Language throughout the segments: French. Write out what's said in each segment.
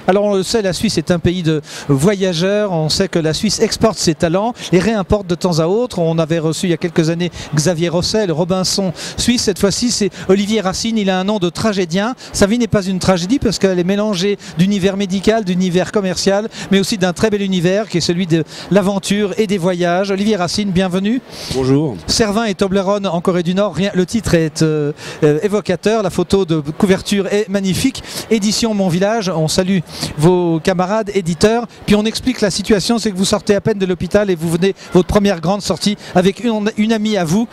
Alors on le sait, la Suisse est un pays de voyageurs, on sait que la Suisse exporte ses talents et réimporte de temps à autre. On avait reçu il y a quelques années Xavier Rosset, le Robinson suisse. Cette fois-ci c'est Olivier Racine, il a un nom de tragédien. Sa vie n'est pas une tragédie parce qu'elle est mélangée d'univers médical, d'univers commercial, mais aussi d'un très bel univers qui est celui de l'aventure et des voyages. Olivier Racine, bienvenue. Bonjour. Servin et Toblerone en Corée du Nord, le titre est évocateur, la photo de couverture est magnifique. Édition Mon Village, on salue vos camarades éditeurs, puis on explique la situation, c'est que vous sortez à peine de l'hôpital et vous venez votre première grande sortie avec une amie à vous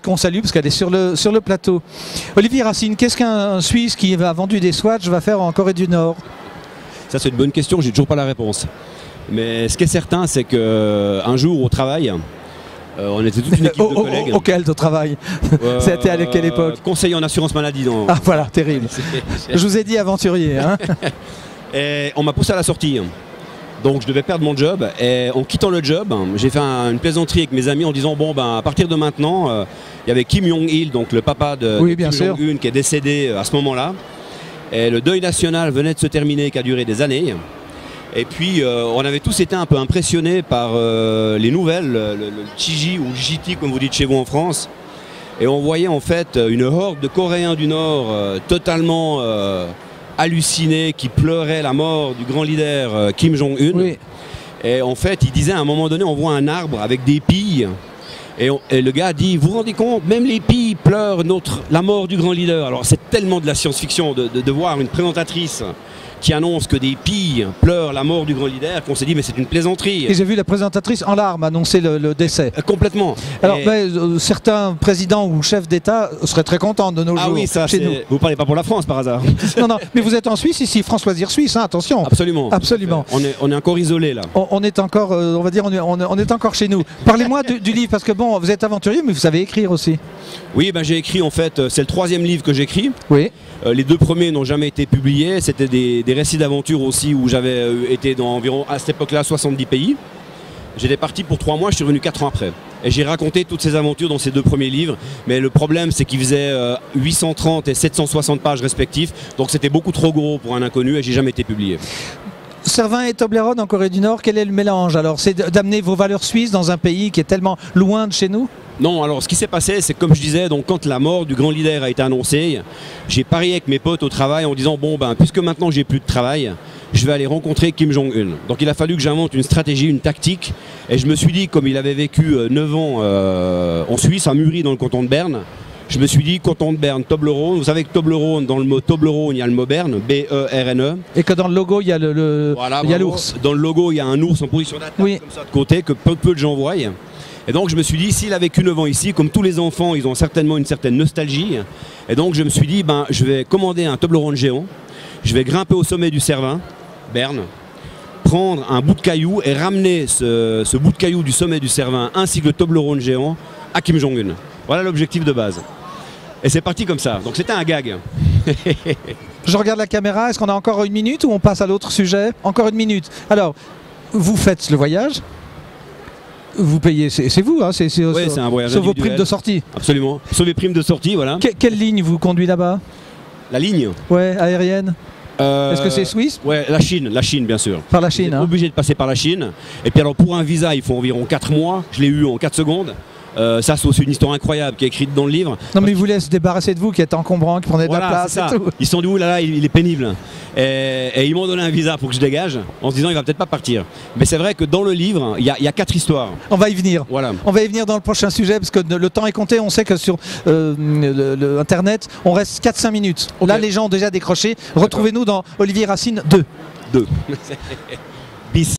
qu'on salue parce qu'elle est sur le plateau. Olivier Racine, qu'est-ce qu'un Suisse qui a vendu des Swatch va faire en Corée du Nord? Ça c'est une bonne question, j'ai toujours pas la réponse. Mais ce qui est certain, c'est qu'un jour au travail, on était toute une équipe de collègues. Auquel au travail? C'était à quelle époque? Conseiller en assurance maladie. Non. Ah voilà, terrible. Je vous ai dit aventurier. Hein. Et on m'a poussé à la sortie. Donc je devais perdre mon job. Et en quittant le job, j'ai fait une plaisanterie avec mes amis en disant bon ben à partir de maintenant, il y avait Kim Jong-il, donc le papa de Kim Jong-un qui est décédé à ce moment-là. Et le deuil national venait de se terminer, qui a duré des années. Et puis on avait tous été un peu impressionnés par les nouvelles, le Chiji ou le JT comme vous dites chez vous en France. Et on voyait en fait une horde de Coréens du Nord totalement hallucinés qui pleuraient la mort du grand leader Kim Jong-un. Oui. Et en fait il disait à un moment donné on voit un arbre avec des pilles. Et le gars a dit, vous vous rendez compte, même les pilles pleurent la mort du grand leader. Alors c'est tellement de la science-fiction de voir une présentatrice qui annonce que des pilles pleurent la mort du grand leader, qu'on s'est dit mais c'est une plaisanterie. Et j'ai vu la présentatrice en larmes annoncer le décès. Complètement. Alors certains présidents ou chefs d'État seraient très contents de nos jours. Ah oui, ça, chez nous. Vous parlez pas pour la France par hasard? Non, non, mais vous êtes en Suisse ici, France Loisirs Suisse, hein, attention. Absolument. Absolument. On est encore isolé là. On est encore, on va dire, on est encore chez nous. Parlez-moi du livre, parce que bon, vous êtes aventurier, mais vous savez écrire aussi. Oui, ben, j'ai écrit en fait, c'est le 3e livre que j'écris. Oui. Les 2 premiers n'ont jamais été publiés, c'était des récits d'aventure aussi où j'avais été dans environ, à cette époque-là, 70 pays. J'étais parti pour 3 mois, je suis revenu 4 ans après. Et j'ai raconté toutes ces aventures dans ces 2 premiers livres. Mais le problème, c'est qu'ils faisaient 830 et 760 pages respectifs. Donc c'était beaucoup trop gros pour un inconnu et j'ai jamais été publié. Servin et Toblerone en Corée du Nord, quel est le mélange? Alors c'est d'amener vos valeurs suisses dans un pays qui est tellement loin de chez nous? Non, alors ce qui s'est passé, c'est comme je disais, donc quand la mort du grand leader a été annoncée, j'ai parié avec mes potes au travail en disant bon ben puisque maintenant j'ai plus de travail, je vais aller rencontrer Kim Jong-un. Donc il a fallu que j'invente une stratégie, une tactique, et je me suis dit, comme il avait vécu 9 ans en Suisse, à Muri dans le canton de Berne, je me suis dit, canton de Berne, Toblerone, vous savez que Toblerone, dans le mot Toblerone, il y a le mot Berne, B-E-R-N-E. Et que dans le logo, il y a l'ours. Dans le logo, il y a un ours en position d'attaque, oui, comme ça de côté, que peu de gens voient. Et donc je me suis dit, s'il a vécu 9 ans ici, comme tous les enfants, ils ont certainement une certaine nostalgie. Et donc je me suis dit, ben, je vais commander un Toblerone géant, je vais grimper au sommet du Servin, Berne, prendre un bout de caillou et ramener ce bout de caillou du sommet du Servin ainsi que le Toblerone géant à Kim Jong-un. Voilà l'objectif de base. Et c'est parti comme ça. Donc c'était un gag. Je regarde la caméra, est-ce qu'on a encore 1 minute ou on passe à l'autre sujet? Encore 1 minute. Alors, vous faites le voyage? Vous payez, c'est vous, hein, c'est un voyage sur vos primes de sortie. Absolument, sur les primes de sortie, voilà. Quelle ligne vous conduit là-bas? La ligne? Ouais, aérienne. Est-ce que c'est Suisse? Ouais, la Chine bien sûr. Par la Chine, hein. Obligé de passer par la Chine. Et puis alors pour un visa, il faut environ 4 mois. Je l'ai eu en 4 secondes. Ça c'est aussi une histoire incroyable qui est écrite dans le livre. Non mais ils voulaient se débarrasser de vous qui êtes encombrant, qui prenait de la place et tout. Ils se sont dit oulala, il est pénible. Et ils m'ont donné un visa pour que je dégage en se disant il va peut-être pas partir. Mais c'est vrai que dans le livre, il y a 4 histoires. On va y venir. Voilà. On va y venir dans le prochain sujet parce que le temps est compté. On sait que sur Internet, on reste 4-5 minutes. Okay. Là les gens ont déjà décroché. Retrouvez-nous dans Olivier Racine 2. Bis.